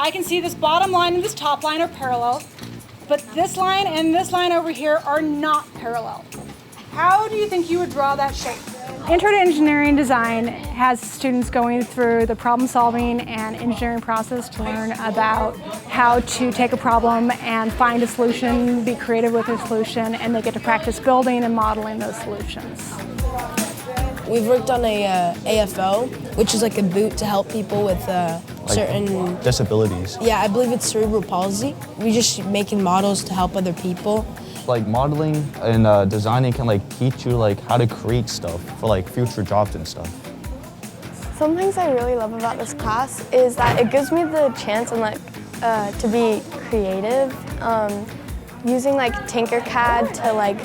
I can see this bottom line and this top line are parallel, but this line and this line over here are not parallel. How do you think you would draw that shape? Intro to Engineering Design has students going through the problem solving and engineering process to learn about how to take a problem and find a solution, be creative with a solution, and they get to practice building and modeling those solutions. We've worked on a AFO, which is like a boot to help people with certain disabilities. Yeah, I believe it's cerebral palsy. We just making models to help other people. Like modeling and designing can like teach you like how to create stuff for like future jobs and stuff. Some things I really love about this class is that it gives me the chance and to be creative, using like Tinkercad to like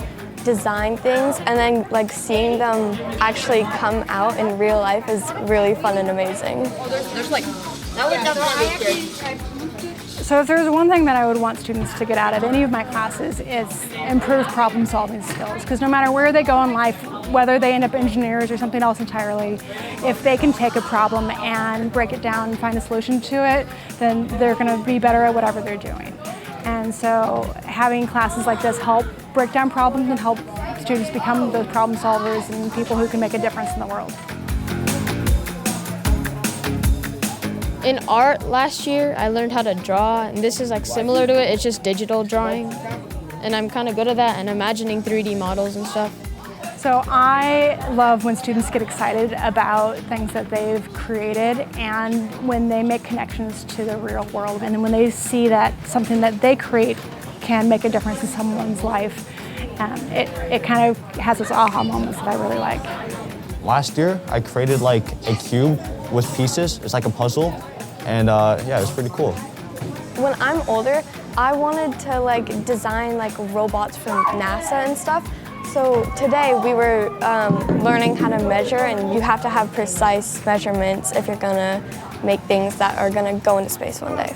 design things, and then like seeing them actually come out in real life is really fun and amazing. There's like, that would definitely be good. So if there's one thing that I would want students to get out of any of my classes, it's improved problem solving skills. Because no matter where they go in life, whether they end up engineers or something else entirely, if they can take a problem and break it down and find a solution to it, then they're going to be better at whatever they're doing. And so having classes like this help break down problems and help students become those problem solvers and people who can make a difference in the world. In art last year, I learned how to draw, and this is like similar to it. It's just digital drawing, and I'm kind of good at that and imagining 3D models and stuff. So I love when students get excited about things that they've created and when they make connections to the real world, and then when they see that something that they create can make a difference in someone's life. It kind of has those aha moments that I really like. Last year, I created like a cube with pieces. It's like a puzzle, and yeah, it was pretty cool. When I'm older, I wanted to like design like robots from NASA and stuff. So today we were learning how to measure, and you have to have precise measurements if you're gonna make things that are gonna go into space one day.